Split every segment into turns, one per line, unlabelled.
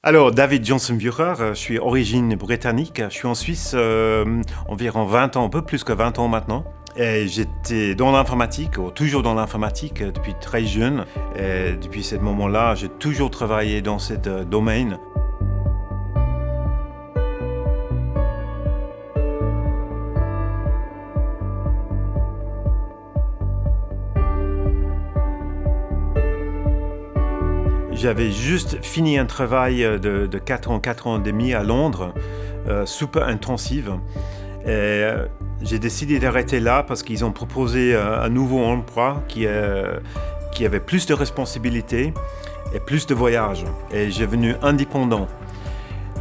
Alors, David Johnson-Bucher, je suis origine britannique. Je suis en Suisse environ 20 ans, un peu plus que 20 ans maintenant. Et j'étais dans l'informatique, ou toujours dans l'informatique depuis très jeune. Et depuis ce moment-là, j'ai toujours travaillé dans ce domaine. J'avais juste fini un travail de 4 ans et demi à Londres, super intensive. Et j'ai décidé d'arrêter là parce qu'ils ont proposé un nouveau emploi qui avait plus de responsabilités et plus de voyages. Et j'ai devenu indépendant.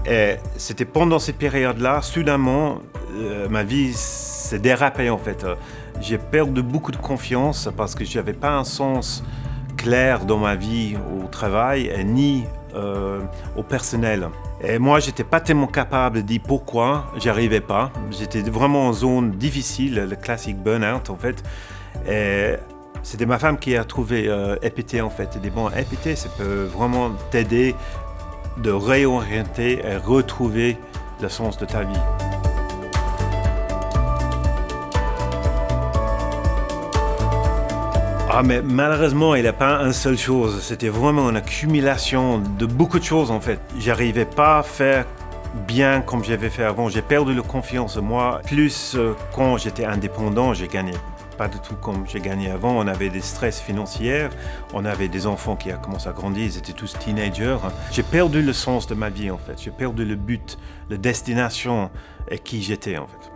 Et c'était pendant cette période-là, soudainement, ma vie s'est dérapée en fait. J'ai perdu beaucoup de confiance parce que je n'avais pas un sens clair dans ma vie au travail et ni au personnel. Et moi, j'étais pas tellement capable de dire pourquoi j'y arrivais pas. J'étais vraiment en zone difficile, le classique burn-out en fait. Et c'était ma femme qui a trouvé EPT en fait. Elle dit bon, EPT, ça peut vraiment t'aider de réorienter et retrouver le sens de ta vie. Ah, mais malheureusement, il n'y a pas une seule chose. C'était vraiment une accumulation de beaucoup de choses en fait. J'arrivais pas à faire bien comme j'avais fait avant. J'ai perdu la confiance en moi. Plus quand j'étais indépendant, j'ai gagné pas du tout comme j'ai gagné avant. On avait des stress financiers, on avait des enfants qui ont commencé à grandir, ils étaient tous teenagers. J'ai perdu le sens de ma vie en fait. J'ai perdu le but, la destination et qui j'étais en fait.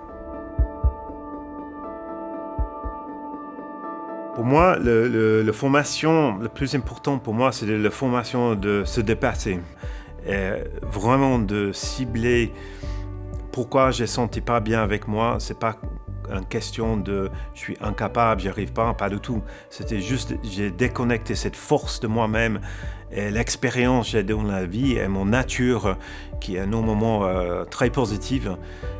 Pour moi, la formation, le plus important pour moi, c'est la formation de se dépasser. Et vraiment de cibler pourquoi je ne sentais pas bien avec moi. Ce n'est pas une question de je suis incapable, j'y arrive pas du tout. C'était juste, j'ai déconnecté cette force de moi-même et l'expérience que j'ai dans la vie et mon nature qui est normalement très positive.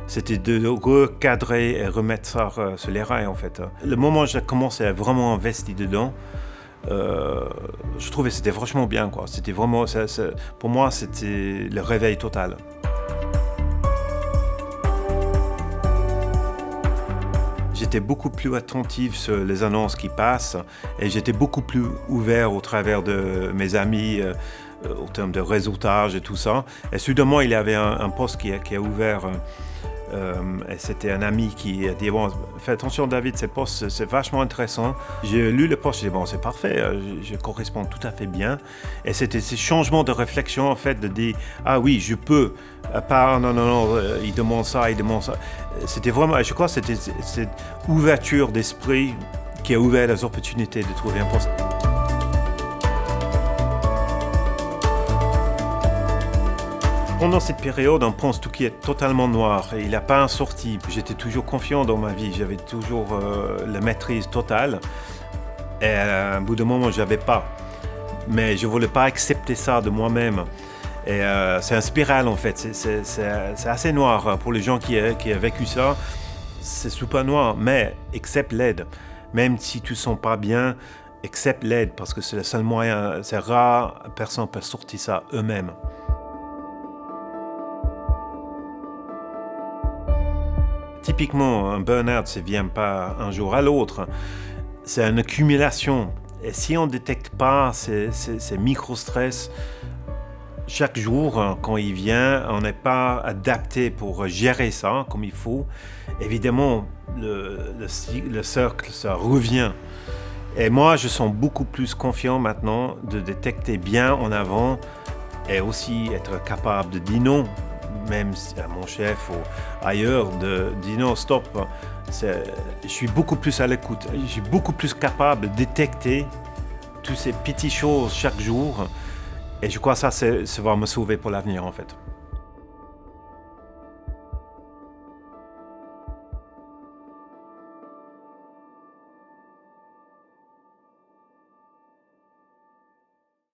C'était de recadrer et remettre ça sur les rails en fait. Le moment où j'ai commencé à vraiment investir dedans, je trouvais que c'était franchement bien quoi. C'était vraiment, pour moi, c'était le réveil total. J'étais beaucoup plus attentif sur les annonces qui passent et j'étais beaucoup plus ouvert au travers de mes amis au terme de réseautage et tout ça. Et soudainement, il y avait un poste qui a ouvert et c'était un ami qui a dit bon, fais attention David, ces postes c'est vachement intéressant. J'ai lu le poste, j'ai dit bon c'est parfait, je correspond tout à fait bien. Et c'était ce changement de réflexion en fait de dire ah oui je peux, pas non, il demande ça. C'était vraiment, je crois que c'était cette ouverture d'esprit qui a ouvert les opportunités de trouver un poste. Pendant cette période, on pense tout qui est totalement noir et il n'y a pas un sortie. J'étais toujours confiant dans ma vie, j'avais toujours la maîtrise totale et à un bout de moment, je n'avais pas. Mais je ne voulais pas accepter ça de moi-même. Et c'est une spirale en fait, c'est assez noir pour les gens qui ont vécu ça. C'est super noir, mais accepte l'aide. Même si tu ne sens pas bien, accepte l'aide parce que c'est le seul moyen. C'est rare, personne ne peut sortir ça eux-mêmes. Typiquement, un burn-out, ça ne vient pas un jour à l'autre. C'est une accumulation. Et si on ne détecte pas ces micro-stress, chaque jour, quand il vient, on n'est pas adapté pour gérer ça comme il faut. Évidemment, le cercle, ça revient. Et moi, je sens beaucoup plus confiant maintenant de détecter bien en avant et aussi être capable de dire non. Même à mon chef ou ailleurs, de dire non, stop. Je suis beaucoup plus à l'écoute. Je suis beaucoup plus capable de détecter toutes ces petites choses chaque jour. Et je crois que ça va me sauver pour l'avenir en fait.